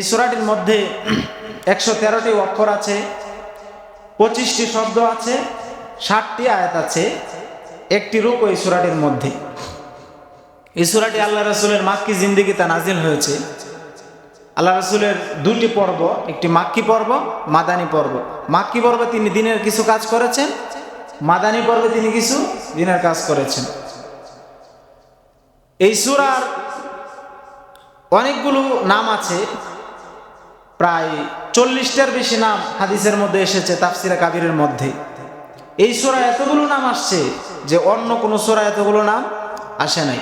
এই সূরাটির মধ্যে 113টি অক্ষর আছে, 25টি শব্দ আছে, 60টি আয়াত আছে, একটি রূপ এই সূরাটির মধ্যে। এই সূরাটি আল্লাহ রাসূলের মাক্কি জিন্দেগিতে নাজিল হয়েছে। আল্লাহ রাসূলের দুটি পর্ব, একটি মাক্কি পর্ব, মাদানী পর্ব। মাক্কি পর্বে তিনি দিনের কিছু কাজ করেছেন, মাদানী পর্বে তিনি কিছু দিনের কাজ করেছেন। এই সূরার অনেকগুলো নাম আছে, প্রায় 40টার বেশি নাম হাদিসের মধ্যে এসেছে, তাফসিরে কাবীরের মধ্যে। এই সূরা এতগুলো নাম আসছে যে অন্য কোন সূরা এতগুলো নাম আসে নাই।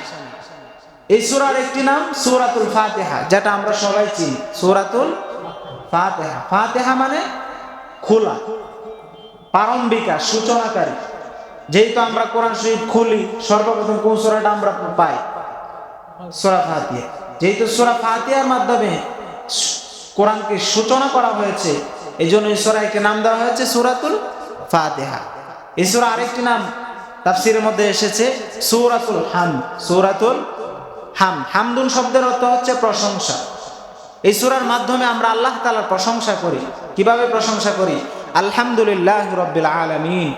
এই সূরার একটি নাম সূরাতুল ফাতিহা, যেটা আমরা সবাই চিনি, সূরাতুল ফাতিহা। ফাতিহা মানে খোলা, প্রারম্ভিকা, সূচনাকারী। যেহেতু আমরা কোরআন শরীফ খুলি, সর্বপ্রথম কোন সূরাটা আমরা পাই? সূরা ফাতিহা। যেহেতু সূরা ফাতিহার মাধ্যমে কোরআনকে সূচনা করা হয়েছে, এই জন্য এই সূরাকে নাম দেওয়া হয়েছে সূরাতুল ফাতিহা। এই সূরা আরেকটি নাম তাফসীরের মধ্যে এসেছে সূরাতুল হামদ। সূরাতুল হামদ, হামদুন শব্দের অর্থ হচ্ছে প্রশংসা। এই সূরার মাধ্যমে আমরা আল্লাহ তাআলার প্রশংসা করি। কিভাবে প্রশংসা করি? আলহামদুলিল্লাহি রাব্বিল আলামিন,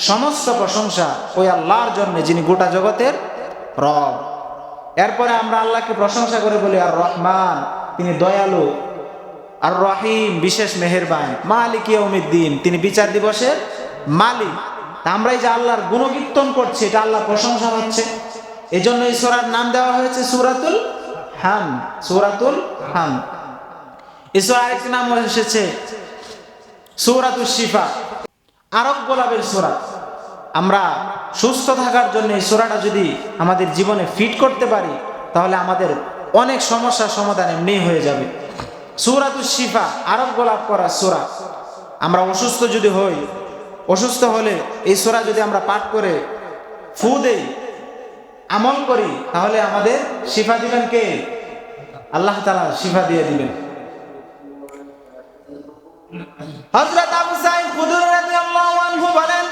সমস্ত প্রশংসা ওই আল্লাহর জন্য যিনি গোটা জগতের রব। এরপরে আমরা আল্লাহকে প্রশংসা করে বলি আর রহমান, তিনি দয়ালু, আর রহিম, বিশেষ মেহেরবান, মালিক ইয়াউমিদ্দিন, তিনি বিচার দিবসের মালিক। তা আমরা এই যে আল্লাহর গুণকীর্তন করছি, এটা আল্লাহর প্রশংসা হচ্ছে। এই জন্য এই সূরার নাম দেওয়া হয়েছে সূরাতুল হামদ। সূরাতুল হামদ। এই সূরার আরেকটি নাম এসেছে সূরাতুশ শিফা, আরোগ্য লাভের সূরা। আমরা সুস্থ থাকার জন্য এই সূরাটা যদি আমাদের জীবনে ফিট করতে পারি, তাহলে আমাদের অনেক সমস্যার সমাধান এমনি হয়ে যাবে। সূরাতুশ শিফা, আরোগ্য লাভ করা সূরা। আমরা অসুস্থ যদি হই, অসুস্থ হলে এই সূরা যদি আমরা পাঠ করে ফু দেই, আমল করি, তাহলে আমাদের শিফা দিবেন কে? আল্লাহ তাআলা শিফা দিয়ে দিবেন। হযরত আবু সাঈদ খুদরী রাদিয়াল্লাহু আনহু বলেন,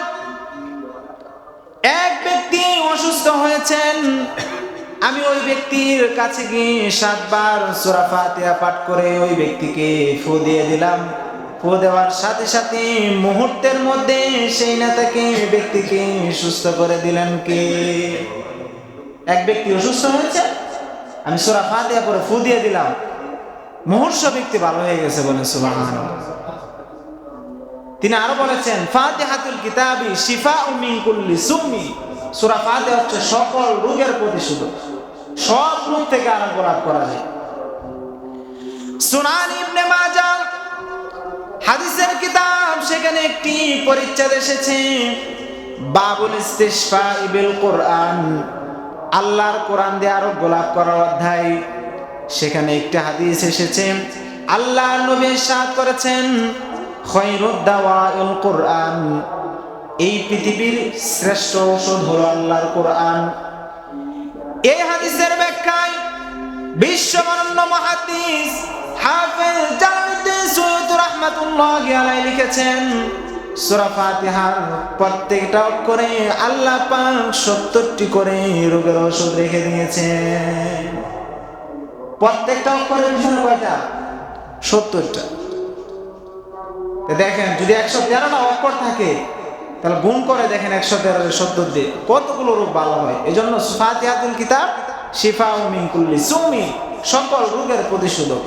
এক ব্যক্তি অসুস্থ হয়েছেন, আমি ওই ব্যক্তির কাছে গিয়ে 7 বার সূরা ফাতিহা পাঠ করে ওই ব্যক্তিকে ফু দিয়ে দিলাম। ফু দেওয়ার সাথে সাথে মুহূর্তের মধ্যে সেই নেতাকে ব্যক্তিকে সুস্থ করে দিলেন কে? এক ব্যক্তি অসুস্থ হয়েছে, আমি সূরা ফাতিহা পড়ে ফু দিয়ে দিলাম, মুহূর্ত ব্যক্তি ভালো হয়ে গেছে। বলেন সুবহানাল্লাহ। তিনি আরো বলেছেন, ফাতিহাতুল কিতাবি শিফাউম মিন কুল্লি সুমি, সূরা ফাতিহা হচ্ছে সকল রোগের প্রতিষেধক, সব রোগ থেকে আরোগ্য লাভ করা যায়। সুনান ইবনে মাজাহ হাদিসের কিতাব, সেখানে একটি পরিচ্ছেদ এসেছে বাবুল ইস্তিশফা বিল কোরআন, আল্লাহর কোরআন দিয়ে আরোগ্য লাভ করার অধ্যায়। সেখানে একটি হাদিস এসেছে, আল্লাহর নবী ইরশাদ করেছেন, খায়রুদ দাওয়াইল কোরআন, এই পৃথিবীর শ্রেষ্ঠ ঔষধ হলো আল্লাহর কোরআন। এই হাদিসের ব্যাখ্যায় বিশ্ববরেণ্য মুহাদ্দিস হাফেজ জালালউদ্দিন সুয়ুতী রাহমাতুল্লাহি আলাইহি লিখেছেন, সূরা ফাতিহার প্রত্যেকটা অক্ষরে আল্লাহ পাক 70টি করে রোগের ঔষধ রেখে দিয়েছেন। প্রত্যেকটা অক্ষরের পিছনে কয়টা? 70টা। দেখেন, যদি 113টা অক্ষর থাকে, তাহলে গুণ করে দেখেন 113 এর 70 দিয়ে কতগুলো রোগ ভালো হয়। এই জন্য ফাতিহাতুল কিতাব শিফাউম মিন কুল্লি সুমি, সকল রোগের প্রতিষেধক।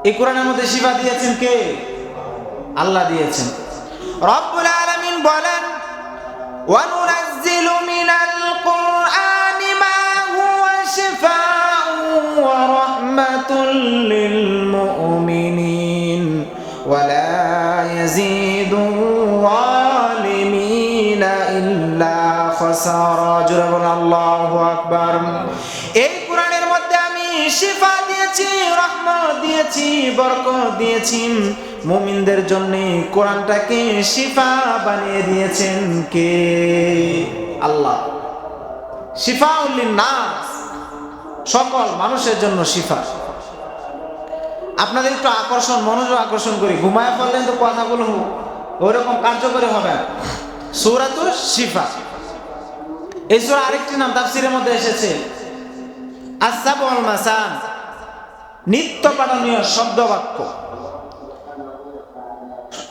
এই কোরআনের মধ্যে শিফা দিয়েছেন কে? আল্লাহ দিয়েছেন। রব্বুল আলামিন বলেন, ওয়া নুনাজ্জিলু মিনাল কুরআনি মা হুয়া শিফাউন ওয়া রাহমাতুল লিল মুমিনিন ওয়া লা ইয়াজিদু যালিমিনা ইল্লা খাসারা। জোরে বলুন আল্লাহু আকবার। এই কোরআনের মধ্যে আমি শিফা দিয়েছি, রহমত দিয়েছি, বরকত দিয়েছি। মুমিনদের জন্য কোরআনটাকে শিফা বানিয়ে দিয়েছেন কে? আল্লাহ। শিফাউল লিন্নাস, সকল মানুষের জন্য শিফা। আপনাদের একটু মনোযোগ আকর্ষণ করি, ঘুমায় পড়লেন তো কথাগুলো ওইরকম কার্যকরী হবে না। সূরাতুশ শিফা, এই সূরা আরেকটি নাম তাফসীরের মধ্যে এসেছে আস-সাবউল মাসান, নিত্য পাঠনীয় শব্দ বাক্য।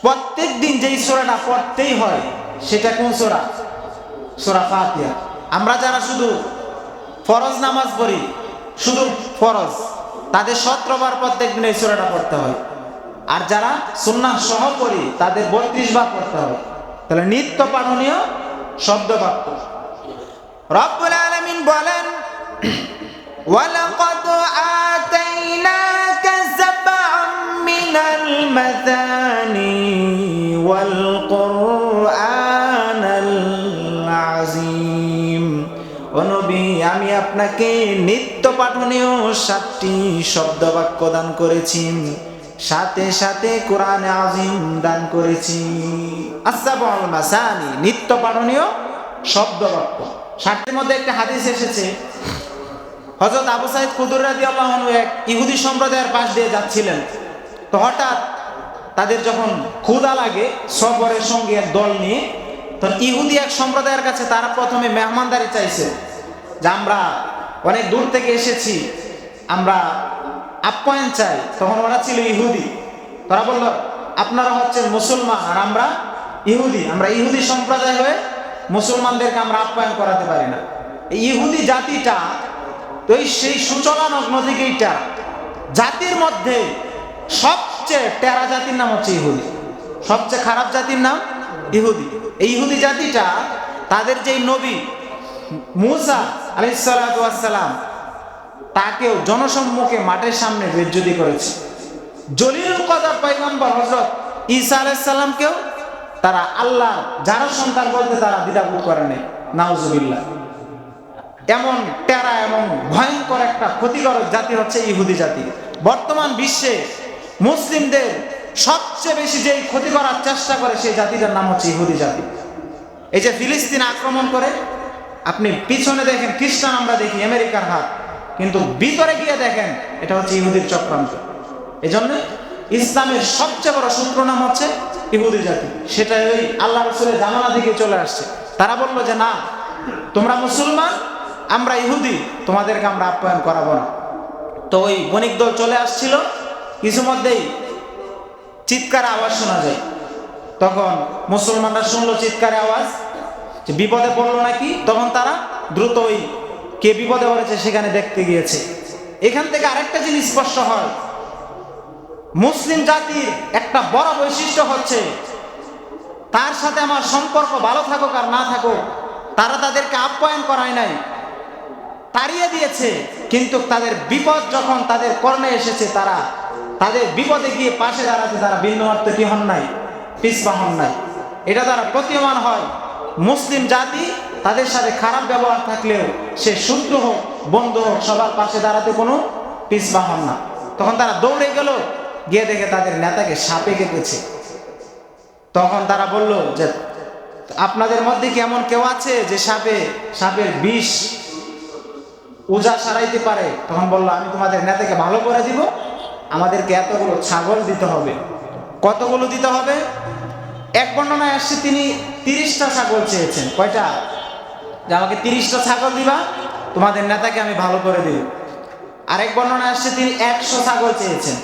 প্রত্যেক দিন যেই সূরাটা পড়তেই হয় সেটা কোন সূরা? সূরা ফাতিহা। আমরা যারা শুধু ফরজ নামাজ পড়ি, শুধু ফরজ, তাদের 17 বার প্রত্যেক দিন এই সূরাটা পড়তে হয়। আর যারা সুন্নাহ সহ পড়ি তাদের 32 বার পড়তে হয়। তাহলে নিত্য পাঠনীয় শব্দ বাক্য। রব্বুল আলামিন বলেন, ওয়ালাকাদ আতাইনাকা সাবআম মিনাল মাসানি ওয়াল কুরআনাল আযীম। ও নবী, আমি আপনাকে নিত্য পাঠনীয় 7টি শব্দ বাক্য দান করেছি, সাথে সাথে কোরআন আযীম দান করেছি। আসসাবুল মাসানি, নিত্য পাঠনীয় শব্দ বাক্য। 7টির মধ্যে একটা হাদিস এসেছে, হযরত আবু সাঈদ খুদরী রাদিয়াল্লাহু আনহু এক ইহুদি সম্প্রদায়ের পাশ দিয়ে যাচ্ছিলেন। তো হঠাৎ তাদের যখন ক্ষুধা লাগে সফরের সঙ্গে এক দল নিয়ে, তখন ইহুদি এক সম্প্রদায়ের কাছে তারা প্রথমে মেহমানদারি চাইছে, যে আমরা অনেক দূর থেকে এসেছি, আমরা আপ্যায়ন চাই। তখন ওরা ছিল ইহুদি। তারা বলল, আপনারা হচ্ছেন মুসলমান আর আমরা ইহুদি, আমরা ইহুদি সম্প্রদায় হয়ে মুসলমানদেরকে আমরা আপ্যায়ন করাতে পারি না। এই ইহুদি জাতিটা তো সেই সূচনা লগ্ন থেকে এইটা জাতির মধ্যে সবচেয়ে টেরা জাতির নাম হচ্ছে ইহুদি, সবচেয়ে খারাপ জাতির নাম ইহুদি। এই ইহুদি জাতিটা তাদের যেই নবী মূসা আলাইহিস সালাতু ওয়াস সালাম, তাকেও জনসম্মুখে মাঠের সামনে বেইজ্জতি করেছে। জলিলুল কদর পয়গম্বর হযরত ঈসা আলাইহিস সালামকেও তারা আল্লাহ যারা সন্তান বলতে তারা দ্বিধাবোধ করে নাই। নাউজুবিল্লাহ। এমন টেরা এবং ভয়ঙ্কর একটা ক্ষতিকর জাতি হচ্ছে ইহুদি জাতি। বর্তমান বিশ্বে মুসলিমদের সবচেয়ে বেশি যেই ক্ষতি করার চেষ্টা করে সেই জাতিটার নাম হচ্ছে ইহুদি জাতি। এই যে ফিলিস্তিন আক্রমণ করে, আপনি পিছনে দেখেন খ্রিস্টান, আমরা দেখি আমেরিকার হাত, কিন্তু ভিতরে গিয়ে দেখেন এটা হচ্ছে ইহুদির চক্রান্ত। এই জন্য ইসলামের সবচেয়ে বড় শত্রু নাম হচ্ছে ইহুদি জাতি। সেটা ওই আল্লাহ রাসূলের জামানা থেকে চলে আসছে। তারা বললো যে না, তোমরা মুসলমান, আমরা ইহুদি, তোমাদেরকে আমরা আপ্যায়ন করাবো না। তো ওই বণিক দল চলে আসছিল, কিছু মধ্যেই চিৎকার আওয়াজ শোনা যায়। তখন মুসলমানরা শুনলো চিৎকারের আওয়াজ, যে বিপদে পড়লো নাকি। তখন তারা দ্রুত ওই কে বিপদে পড়েছে সেখানে দেখতে গিয়েছে। এখান থেকে আরেকটা জিনিস স্পষ্ট হয়, মুসলিম জাতির একটা বড় বৈশিষ্ট্য হচ্ছে, তার সাথে আমার সম্পর্ক ভালো থাকুক আর না থাকুক, তারা তাদেরকে আপ্যায়ন করায় নাই, তাড়িয়ে দিয়েছে, কিন্তু তাদের বিপদ যখন তাদের কর্ণে এসেছে, তারা তাদের বিপদে গিয়ে পাশে দাঁড়াতে তারা বিন্দুমাত্র কি হন নাই, পিছপা হন নাই। এটা দ্বারা প্রতীয়মান হয় মুসলিম জাতি তাদের সাথে খারাপ ব্যবহার থাকলেও সে শত্রু হোক বন্ধু হোক সবার পাশে দাঁড়াতে কোনো পিছপা হন না। তখন তারা দৌড়ে গেল, গিয়ে দেখে তাদের নেতাকে সাপে কেটেছে। তখন তারা বলল যে আপনাদের মধ্যে কি এমন কেউ আছে যে সাপের বিষ ওঝা সারাইতে পারে? তখন বললো, আমি তোমাদের নেতাকে ভালো করে দিব, আমাদেরকে এতগুলো ছাগল দিতে হবে। কতগুলো দিতে হবে? এক বর্ণনায় আসছে তিনি 30টা ছাগল চেয়েছেন। কয়টা? যে আমাকে 30টা ছাগল দিবা, তোমাদের নেতাকে আমি ভালো করে দিব। আরেক বর্ণনায় আসছে তিনি 100 ছাগল চেয়েছেন।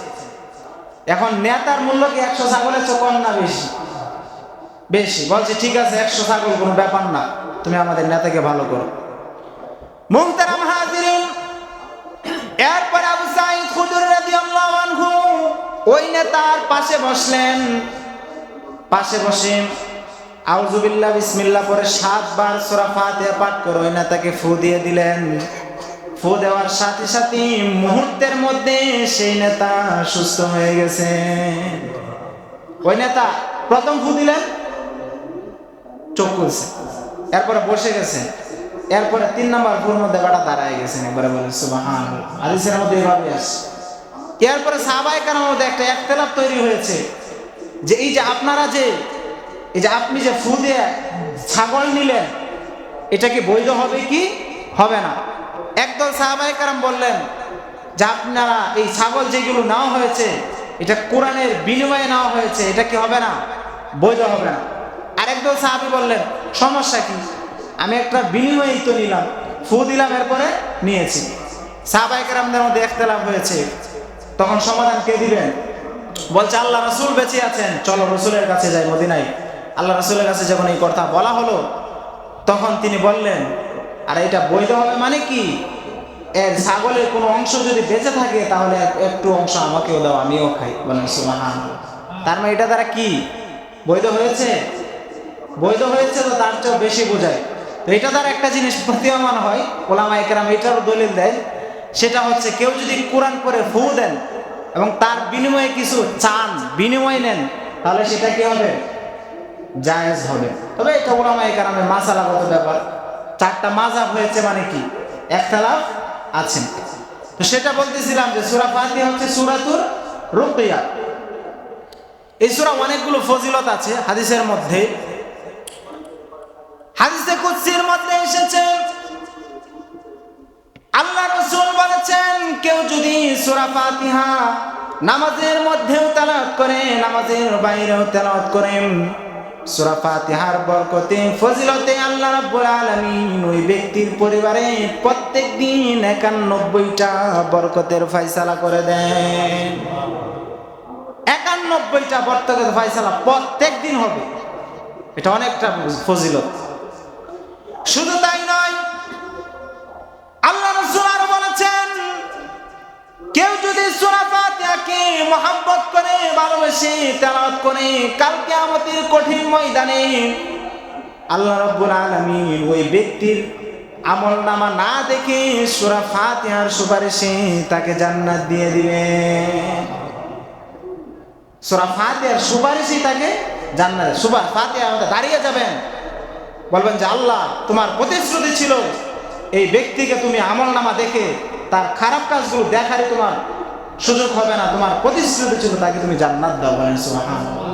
এখন নেতার মূল্য কি 100 ছাগলের চেয়ে কম না বেশি? বেশি। বলছে ঠিক আছে, 100 ছাগল কোনো ব্যাপার না, তুমি আমাদের নেতাকে ভালো করো। মুহতারাম হাজিরিন, এরপর আবু সাঈদ খুদরী রাদিয়াল্লাহু আনহু ওই নেতার পাশে বসলেন। পাশে বসে আউযুবিল্লাহ বিসমিল্লাহ পরে 7 বার সূরা ফাতিহা পাঠ করে ওই নেতাকে ফু দিয়ে দিলেন। ফু দেওয়ার সাথে সাথে মুহূর্তের মধ্যে সেই নেতা সুস্থ হয়ে গেছে। ওই নেতা প্রথম ফু দিলেন, চোখ খুলছে, এরপরে বসে গেছে, এরপরে 3 নম্বর ফুর মধ্যে বাটা দাঁড়ায় গেছেন। একবারে বলেন সুবহানাল্লাহ। হাদিসের মধ্যে এইভাবে আসে। এরপরে সাহাবায়ে কেরামের মধ্যে একটা ইখতিলাফ তৈরি হয়েছে যে এই যে আপনারা যে এই যে আপনি যে ফু দিয়ে ছাগল নিলেন, এটা কি বৈধ হবে কি হবে না? একদল সাহাবায়ে কেরাম বললেন যে আপনারা এই ছাগল যেগুলো নেওয়া হয়েছে এটা কোরআনের বিনিময়ে নেওয়া হয়েছে, এটা কি হবে না? বৈধ হবে না। আরেকদল সাহাবী বললেন সমস্যা কি, আমি একটা বিনিময়েই তো নিলাম, ফু দিলাম এরপরে নিয়েছি। সাহাবায়ে কেরামদের মধ্যে ইখতিলাফ হয়েছে। তখন সমাধান কে দিবেন? বলছে আল্লাহ রাসূল বেঁচে আছেন, চলো রাসূলের কাছে যাই মদিনায়। আল্লাহ রাসূলের কাছে যখন এই কথা বলা হলো, তখন তিনি বললেন, আর এটা বৈধ হবে মানে কি? এর ছাগলের কোনো অংশ যদি বেঁচে থাকে তাহলে একটু অংশ আমাকেও দাও, আমিও খাই। বলেন সুবহানাল্লাহ। তার মানে এটা দ্বারা কি বৈধ হয়েছে? বৈধ হয়েছে, তো তার চেয়েও বেশি বোঝায়। তো এটা দ্বারা একটা জিনিস প্রতীয়মান হয়, ওলামায়ে কেরাম এটারও দলিল দেয়, সেটা হচ্ছে কেউ যদি কোরআন পড়ে ফু দেন এবং তার বিনিময়ে কিছু চান, বিনিময় নেন, তাহলে সেটা কি হবে? জায়েজ হবে। তবে এটা ওলামায়ে কেরামের মাসালাগত ব্যাপার, চারটা মাযহাব হয়েছে মানে কি ইখতিলাফ আছে। তো সেটা বলতেছিলাম যে সূরা ফাতিহা হচ্ছে সূরাতুর রুকিয়া। এই সূরা অনেকগুলো ফজিলত আছে হাদিসের মধ্যে। হাদিসে কুদসির মধ্যে এসেছে আল্লাহ রাসূল বলেছেন, কেউ যদি সূরা ফাতিহা নামাজের মধ্যেও তেলাওয়াত করে, নামাজের বাইরেও তেলাওয়াত করেন, সূরা ফাতিহার বরকতে ফজিলতে আল্লাহ রাব্বুল আলামিন ওই ব্যক্তির পরিবারে প্রত্যেকদিন ৯১টা বরকতের ফয়সালা করে দেন। ৯১টা বরকতের ফয়সালা প্রত্যেকদিন হবে, এটা অনেকটা ফজিলত। শুধু তাই নয়, আল্লাহ রাসূল আরো বলেছেন, কেউ যদি সূরা ফাতিহাকে মহব্বত করে, ভালোবেসে তেলাওয়াত করে, কাল কিয়ামতের কঠিন ময়দানে আল্লাহ রাব্বুল আলামিন ওই ব্যক্তির আমলনামা না দেখে সূরা ফাতিহার সুপারিশে তাকে জান্নাত দিয়ে দিবেন। সূরা ফাতিহার সুপারিশে তাকে জান্নাত, ফাতিহা দাঁড়িয়ে যাবেন, বলবেন যে আল্লাহ তোমার প্রতিশ্রুতি ছিল এই ব্যক্তিকে তুমি আমলনামা দেখে তার খারাপ কাজগুলো দেখারই তোমার সুযোগ হবে না, তোমার প্রতিশ্রুতি ছিল তাকে তুমি জান্নাত দাও। বলেন সুবহানাল্লাহ।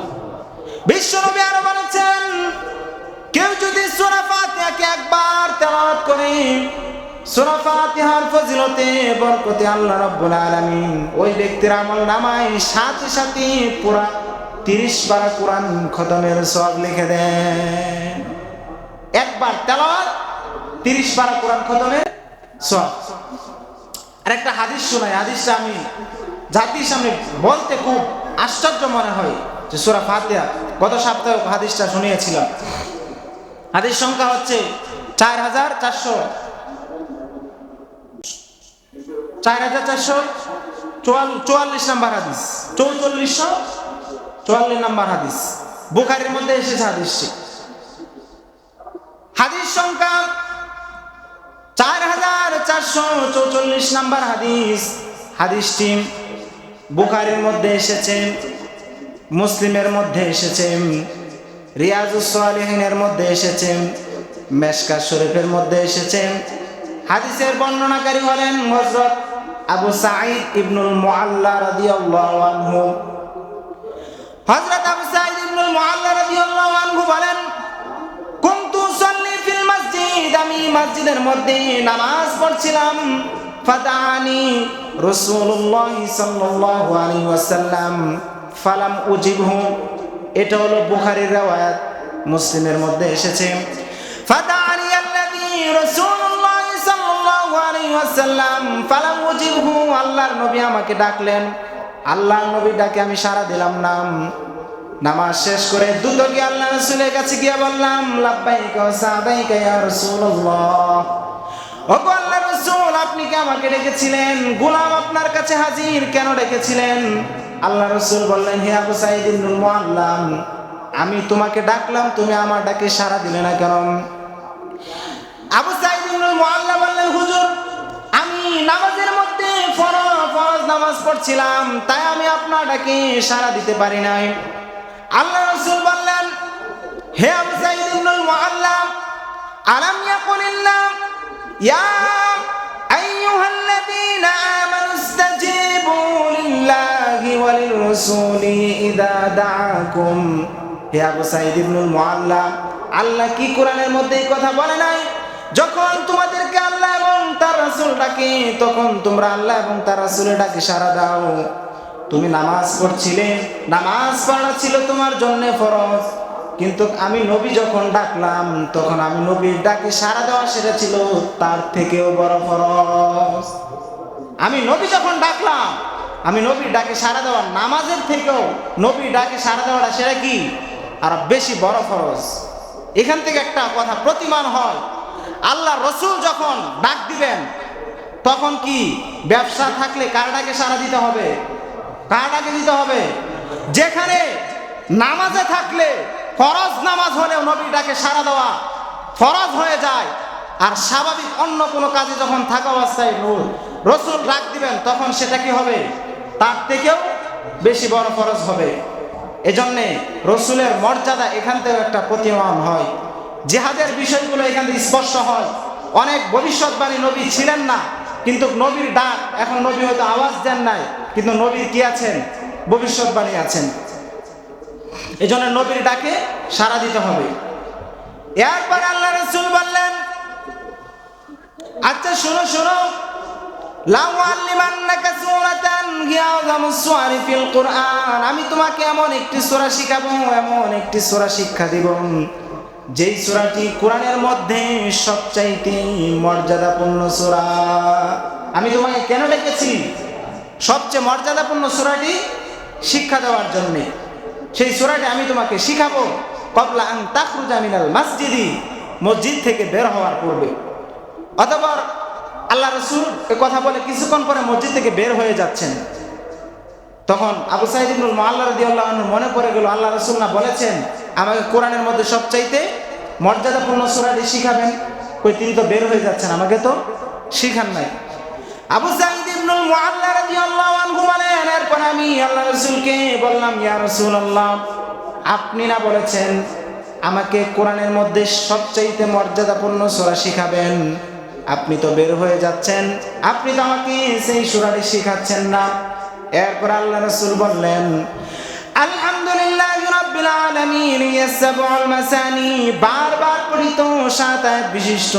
বিশ্বনবী আরো বলেছেন, কেউ যদি সূরা ফাতিহাকে একবার তেলাওয়াত করে, সূরা ফাতিহার ফজিলতে বরকতে আল্লাহ রাব্বুল আলামিন ওই ব্যক্তির আমলনামায় সাথে সাথে পুরা ৩০ পারা কোরআন খতমের সওয়াব লিখে দেন। একবার তেলাওয়াত ৩০ পারা কোরআন খতমের সওয়াব। আর একটা হাদিস শোনাই, হাদিসটা আমি জাতির সামনে বলতে খুব আশ্চর্য মনে হয় যে সূরা ফাতিহা, গত সপ্তাহে হাদিসটা শুনিয়েছিলাম। হাদিস সংখ্যা হচ্ছে 4444 নাম্বার হাদিস, 4444 নাম্বার হাদিস, বুখারীর মধ্যে এসেছে হাদিসটি। হাদিস সংখ্যা 4444 নাম্বার হাদিস। হাদিসটি বুখারীর মধ্যে এসেছে, মুসলিমের মধ্যে এসেছে, রিয়াজুস সালিহিনের মধ্যে এসেছে, মেশকাত শরীফের মধ্যে এসেছে। হাদিসের বর্ণনাকারী হলেন হযরত আবু সাঈদ ইবনুল মুআল্লা রাদিয়াল্লাহু আনহু। হযরত আবু সাঈদ ইবনুল মুআল্লা রাদিয়াল্লাহু আনহু বলেন, কুনতু উসাল্লি ফিল মসজিদ, আমি মসজিদের মধ্যে নামাজ পড়ছিলাম, ফাদানি রাসূলুল্লাহ সাল্লাল্লাহু আলাইহি ওয়াসাল্লাম ফালাম উজিবহু। এটা হলো বুখারীর riwayat, মুসলিমের মধ্যে এসেছে, ফাদানি আল্লাযী রাসূলুল্লাহ সাল্লাল্লাহু আলাইহি ওয়াসাল্লাম ফালাম উজিবহু। আল্লাহর নবী আমাকে ডাকলেন, আল্লাহর নবী ডাকে আমি সাড়া দিলাম না। নামাজ শেষ করে দ্রুত গিয়ে আল্লাহ রাসূলের কাছে গিয়ে বললাম, লাব্বাইকা ওয়া সাদাইকা ইয়া রাসূলুল্লাহ। ওগো আল্লাহর রাসূল, আপনি কি আমাকে ডেকেছিলেন? গোলাম আপনার কাছে হাজির, কেন ডেকেছিলেন? আল্লাহ রাসূল বললেন, হে আবু সাঈদ ইবনুল মুআল্লা, আমি তোমাকে ডাকলাম, তুমি আমার ডাকে সাড়া দিলে না কেন? আবু সাঈদ ইবনুল মুআল্লা বললেন, হুজুর, আমি নামাজের মধ্যে ফরজ নামাজ পড়ছিলাম, তাই আমি আপনার ডাকে সাড়া দিতে পারি নাই। আল্লাহ রাসূল বললেন, হে আবু সাঈদ ইবনুল মুআল্লা, আলাম ইয়াকুলিল্লাহ ইয়া আইয়ুহাল্লাযীনা আমানু ইসতাজীবু লিল্লাহি ওয়া লির-রাসূলি ইযা দাআকুম। হে আবু সাঈদ ইবনুল মুআল্লা, আল্লাহ কি কোরআনের মধ্যে এই কথা বলে নাই, যখন তোমাদেরকে আল্লাহ এবং তার রাসূল ডাকে তখন তোমরা আল্লাহ এবং তার রাসূলের ডাকে সাড়া দাও। তুমি নামাজ পড়ছিলে, নামাজ পড়া ছিল তোমার জন্য ফরজ, কিন্তু আমি নবী যখন ডাকলাম তখন আমি নবীর ডাকে সাড়া দেওয়া সেটা ছিল তার থেকেও বড় ফরজ। আমি নবী যখন ডাকলাম আমি নবীর ডাকে সাড়া দেওয়া, নামাজের থেকেও নবীর ডাকে সাড়া দেওয়াটা সেটা কি আর বেশি বড় ফরজ। এখান থেকে একটা কথা প্রতিমান হয়, আল্লাহ রসুল যখন ডাক দিবেন তখন কি ব্যবসা থাকলে কার ডাকে সাড়া দিতে হবে? কার ডাকে দিতে হবে? যেখানে নামাজে থাকলে ফরজ নামাজ হলেও নবীর ডাকে সাড়া দেওয়া ফরজ হয়ে যায়, আর স্বাভাবিক অন্য কোনো কাজে যখন থাকা অবস্থায় রসুল ডাক দিবেন তখন সেটা কি হবে? তার থেকেও বেশি বড় ফরজ হবে। এজন্যে রসুলের মর্যাদা এখান থেকে একটা প্রতীয়মান হয়। জিহাদের বিষয়গুলো এখান থেকে স্পষ্ট হয়। অনেক ভবিষ্যৎবাণী নবী ছিলেন না, কিন্তু নবীর ডাক, এখন নবী হয়তো আওয়াজ দেন নাই, কিন্তু নবীর কি আছেন? ভবিষ্যৎবাণী আছেন। এজন্য নবীর ডাকে সাড়া দিতে হবে। এরপর আল্লাহ রাসূল বললেন, আচ্ছা শোনো শোনো, আমি তোমাকে এমন একটি সূরা শিখাবো, এমন একটি সূরা শিক্ষা দিব, যেই সূরাটি কোরআনের মধ্যে সবচাইতে মর্যাদাপূর্ণ সূরা। আমি তোমাকে কেন ডেকেছি? সবচেয়ে মর্যাদাপূর্ণ সূরাটি শিক্ষা দেওয়ার জন্য। সেই সূরাটি আমি তোমাকে শিখাবো ক্বাবলা আন তাখরুজা মিনাল মসজিদি, মসজিদ থেকে বের হওয়ার পূর্বে। অতঃপর আল্লাহ রাসূল এ কথা বলে কিছুক্ষণ পরে মসজিদ থেকে বের হয়ে যাচ্ছেন। তখন আবু সাঈদ ইবনুল মুআল্লা রাদিয়াল্লাহু আনহু মনে পড়ে গেল, আল্লাহ রাসূল না বলেছেন আমাকে কোরআনের মধ্যে সবচাইতে মর্যাদাপূর্ণ সূরাটি শিখাবেন, কই তিনি তো বের হয়ে যাচ্ছেন, আমাকে তো শিখান নাই। আবু সাঈদ ইবনুল মুআল্লা রাদিয়াল্লাহু আনহু বলেন, এরপর আমি আল্লাহ রাসূলকে বললাম, ইয়া রাসূলুল্লাহ, আপনি না বলেছেন আমাকে কোরআনের মধ্যে সবচাইতে মর্যাদাপূর্ণ সূরা শিখাবেন, আপনি তো বের হয়ে যাচ্ছেন, আপনি তো আমাকে সেই সূরাটি শিখাচ্ছেন না। এরপর আল্লাহ রাসূল বললেন, আলহামদুলিল্লাহি রাব্বিল আলামিন ইয়াসসাবুল মাসানি, বারবার পঠিত 7 আয়াত বিশিষ্ট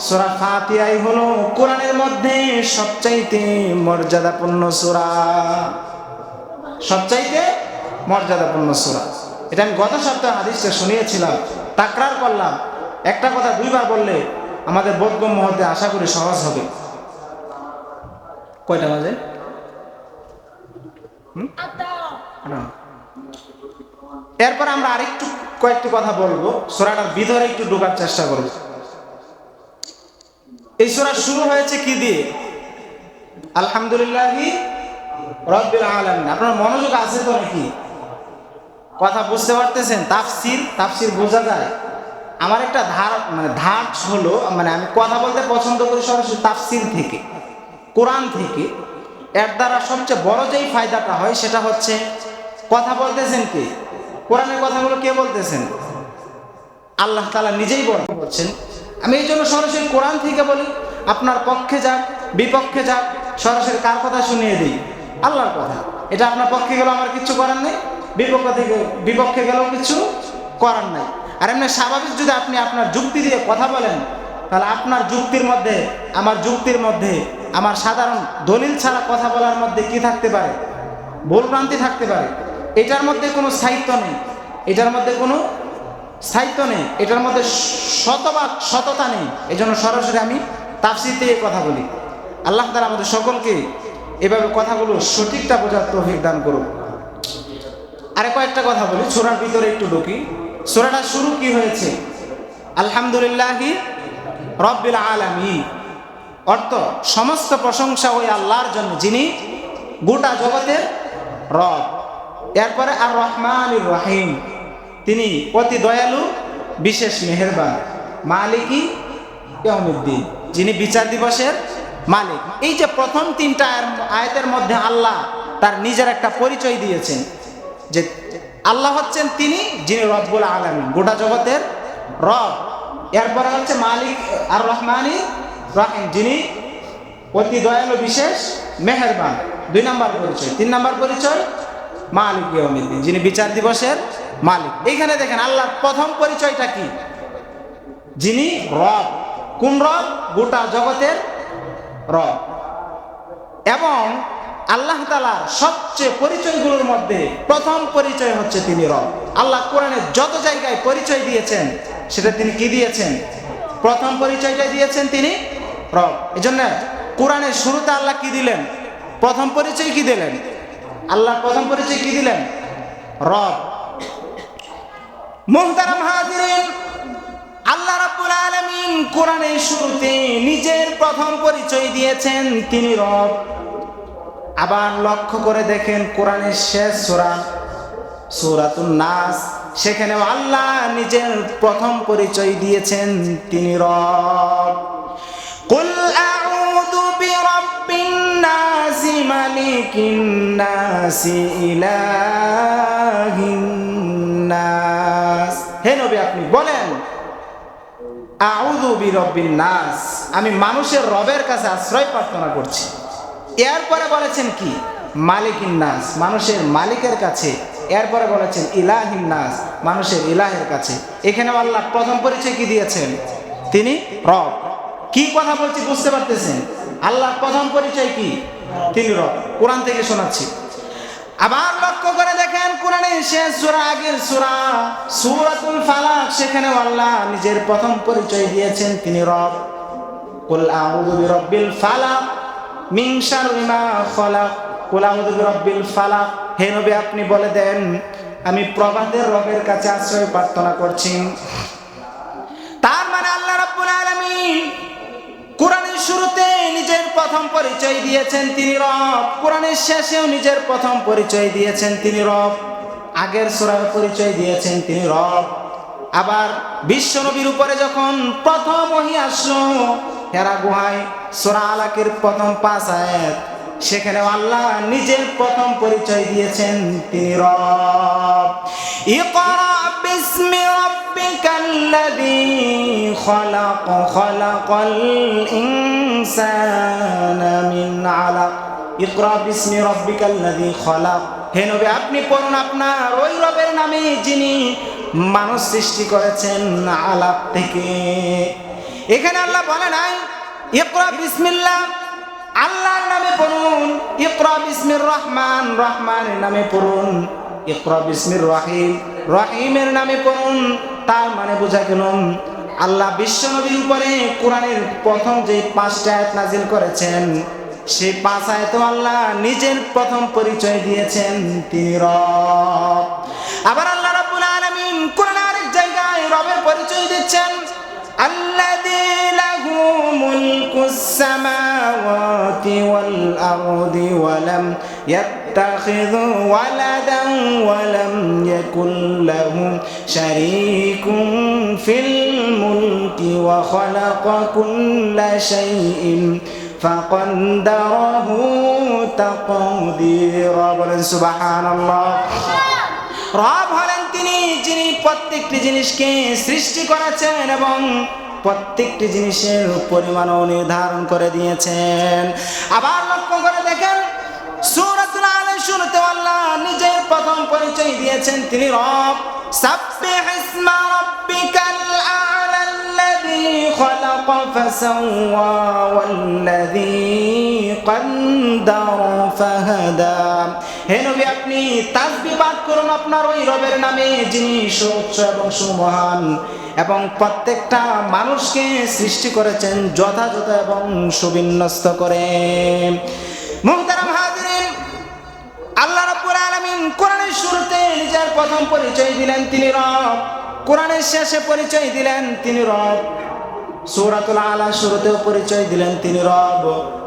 সূরা ফাতিহাই হলো কোরআনের মধ্যে সবচাইতে মর্যাদাপূর্ণ সূরা, সবচাইতে মর্যাদাপূর্ণ সূরা। এটা আমি গত সপ্তাহে হাদিসটা শুনিয়েছিলাম, তাকরার করলাম। একটা কথা দুইবার বললে আমাদের বোধগম্য হতে আশা করি সহজ হবে। কয়টা বাজে? এরপর আমরা আরেকটু কয়েকটি কথা বলবো, সূরাটার ভিতরে একটু ঢোকার চেষ্টা করব। এই সূরা শুরু হয়েছে কি দিয়ে? আলহামদুলিল্লাহি রাব্বিল আলামিন। আপনার মনোযোগ আছে তো নাকি? কথা বুঝতে পারতেছেন? তাফসীর বোঝা যায়। আমার একটা ধাঁচ হলো, আমি কথা বলতে পছন্দ করি সরাসরি তাফসীর থেকে, কোরআন থেকে। এর দ্বারা সবচেয়ে বড় যেই ফায়দাটা হয় সেটা হচ্ছে, কথা বলতেছেন কে? কোরআনের কথাগুলো কে বলতেছেন? আল্লাহ তাআলা নিজেই বলছেন। আমি এই জন্য সরাসরি কোরআন থেকে বলি, আপনার পক্ষে যাক বিপক্ষে যাক, সরাসরি কার কথা শুনিয়ে দিই? আল্লাহর কথা। এটা আপনার পক্ষে গেলেও আমার কিছু করার নেই, বিপক্ষে গেলেও কিছু করার নাই। আর এমনি স্বাভাবিক যদি আপনি আপনার যুক্তি দিয়ে কথা বলেন, তাহলে আপনার যুক্তির মধ্যে আমার যুক্তির মধ্যে, আমার সাধারণ দলিল ছাড়া কথা বলার মধ্যে কি থাকতে পারে? ভুলভ্রান্তি থাকতে পারে। এটার মধ্যে কোনো স্থায়িত্ব নেই, এটার মধ্যে কোনো স্থায়িত্ব নেই, এটার মধ্যে শতভাগ সততা নেই। এই জন্য সরাসরি আমি তাফসীর দিয়ে কথা বলি। আল্লাহ তাআলা আমাদের সকলকে এভাবে কথাগুলো সঠিকটা বোঝার তৌফিক দান করুন। আরে কয়েকটা কথা বলি, সূরার ভিতরে একটু ঢুকি। সূরাটা শুরু কি হয়েছে? আলহামদুলিল্লাহি রাব্বিল আলামিন। অর্থ সমস্ত প্রশংসা ওই আল্লাহর জন্য, যিনি গোটা জগতের রব। এরপরে আর রহমানির রহিম, তিনি অতি দয়ালু বিশেষ মেহেরবান। মালিকি ইয়াউমিদ্দিন, যিনি বিচার দিবসের মালিক। এই যে প্রথম 3টা আয়াতের মধ্যে আল্লাহ তার নিজের একটা পরিচয় দিয়েছেন, যে আল্লাহ হচ্ছেন তিনি যিনি রব্বুল আলামিন, গোটা জগতের রব। এরপরে হচ্ছে মালিক আর রহমানি রহিম, যিনি অতি দয়ালু বিশেষ মেহেরবান, 2 নম্বর পরিচয়। 3 নম্বর পরিচয় মালিক ইয়াউমিদ্দিন, যিনি বিচার দিবসের মালিক। এইখানে দেখেন আল্লাহর প্রথম পরিচয়টা কি? যিনি রব। কোন রব? গোটা জগতের রব। এবং আল্লাহ তাআলার সবচেয়ে পরিচয়গুলোর মধ্যে প্রথম পরিচয় হচ্ছে তিনি রব। আল্লাহ কোরআনে যত জায়গায় পরিচয় দিয়েছেন, সেটা তিনি কি দিয়েছেন? প্রথম পরিচয়টা দিয়েছেন তিনি রব। এই জন্য কোরআনের শুরুতে আল্লাহ কি দিলেন? প্রথম পরিচয় কি দিলেন? আল্লাহ প্রথম পরিচয় কি দিলেন? রব। মুহতারাম হাজিরিন, আল্লাহ রাব্বুল আলামিন কোরআনের শুরুতে নিজের প্রথম পরিচয় দিয়েছেন তিনি রব। আবার লক্ষ্য করে দেখেন কোরআনের শেষ সূরা সূরাতুন নাস, সেখানেও আল্লাহ নিজের প্রথম পরিচয় দিয়েছেন তিনি রব। কুল আউযু বিরাব্বিন নাস মালিকিন নাস ইলাহিন নাস। হে নবী আপনি বলেন আউযু বিরাব্বিন নাস, আমি মানুষের রবের কাছে আশ্রয় প্রার্থনা করছি। এরপরে বলেছেন কি? মালিকিন নাস, মানুষের মালিকের কাছে। এরপরে বলেছেন ইলাহিন নাস, মানুষের ইলাহের কাছে। এখানে আল্লাহ প্রথম পরিচয় কি দিয়েছেন? তিনি রব। কি কথা বলছি বুঝতে পারতেছেন? আল্লাহ প্রথম পরিচয় কি? তিনি রব। কোরআন থেকে শোনাচ্ছি। আবার লক্ষ্য করে দেখেন কোরআনের শেষ সূরা, আগের সূরা সূরাতুল ফালাক, সেখানে আল্লাহ নিজের প্রথম পরিচয় দিয়েছেন তিনি রব। কুল আউযু বিরাব্বিল ফালাক মিন শাররি মা খালাক। কুল আউযু বিরাব্বিল ফালাক, হে নবী আপনি বলে দেন আমি প্রভাতের রবের কাছে আশ্রয় প্রার্থনা করছি। তার মানে আল্লাহ রাব্বুল আলামিন কোরআনের শুরুতে নিজের প্রথম পরিচয় দিয়েছেন তিনি রব, কোরআনের শেষেও নিজের প্রথম পরিচয় দিয়েছেন তিনি রব, আগের সূরার পরিচয় দিয়েছেন তিনি রব। আবার বিশ্ব নবীর উপরে যখন প্রথম ওহী আসলো হেরা গুহায়, সূরা আলাকের প্রথম 5 আয়াত, সেখানে আল্লাহ নিজের প্রথম পরিচয় দিয়েছেন তিনি রব। ইকরা বিসমি রাব্বিকাল্লাযী খালাক, খালাকাল ইনসানা মিন আলাক। ইকরা বিসমি রাব্বিকাল্লাযী খালাক, হে নবী আপনি পড়ুন আপনার ওই রবের নামে যিনি মানুষ সৃষ্টি করেছেন আলাক থেকে। এখানে আল্লাহ বলে নাই ইকরা বিসমিল্লাহ, আল্লাহর নামে পড়ুন। ইকরা বিসমির রহমান, রহমানের নামে পড়ুন। ইকরা বিসমির রহিম, রহিমের নামে পড়ুন। তার মানে বোঝা গেল আল্লাহ বিশ্ব নবীর উপরে কোরআনের প্রথম যে 5টা আয়াত নাজিল করেছেন, সেই 5 আয়াতেও আল্লাহ নিজের প্রথম পরিচয় দিয়েছেন তিনি রব। আবার আল্লাহ রাব্বুল আলামিন কোরআনের আরেক জায়গায় রবের পরিচয় দিচ্ছেন, আল্লাযী লাহু মুলকুস সামাওয়াতি ওয়াল আরদি ওয়া লাম ইয়াত্তাখিযু ওয়ালাদান ওয়া লাম ইয়াকুল লাহু শারীকুন ফিল মুলকি ওয়া খালাকা কুল্লা শাইইন ফাকাদ্দারাহু তাকদীরা। বলেন সুবহানাল্লাহ। রব হলেন তিনি যিনি প্রত্যেকটি জিনিসকে সৃষ্টি করেছেন এবং প্রত্যেকটি জিনিসের পরিমাণও নির্ধারণ করে দিয়েছেন। আবার লক্ষ্য করে দেখেন সূরাতুল আলার শুরুতে আল্লাহ নিজের প্রথম পরিচয় দিয়েছেন তিনি রব। সাব্বিহ ইসমা রাব্বিকাল আ'লা আল্লাযী খালাক ফাসাওয়া ওয়াল্লাযী কদ্দারা ফাহাদা। হে নবী আপনি তাসবিহ পাঠ করুন আপনার ওই রবের নামে যিনি সুউচ্চ এবং সুমহান এবং প্রত্যেকটা মানুষকে সৃষ্টি করেছেন যথাযথ এবং সুবিন্যস্ত করে। মুহতারাম হাজিরিন, আল্লাহ রাব্বুল আলামিন কোরআনের শুরুতে নিজের প্রথম পরিচয় দিলেন তিনি রব, কোরআনের শেষে পরিচয় দিলেন তিনি রব, সূরাতুল আলা শুরুতেও পরিচয় দিলেন তিনি রব।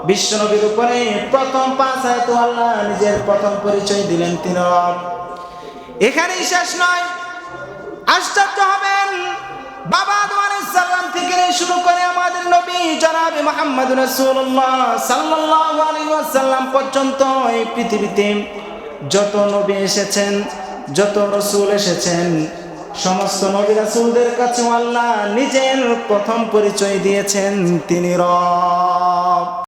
বিশ্ব নবীর উপরে প্রথম 5 আয়াতে আল্লাহ নিজের প্রথম পরিচয় দিলেন তিনি রব। এখানেই শেষ নয়, আশ্চর্য হবেন বাবা আদম আলাইহিস সালাম থেকে শুরু করে আমাদের নবী জনাবে মুহাম্মদুর রাসূলুল্লাহ সাল্লাল্লাহু আলাইহি ওয়াসাল্লাম পর্যন্ত এই পৃথিবীতে যত নবী এসেছেন, যত রাসূল এসেছেন, সমস্ত নবী রাসূলদের কাছে আল্লাহ নিজের প্রথম পরিচয় দিয়েছেন তিনি রব।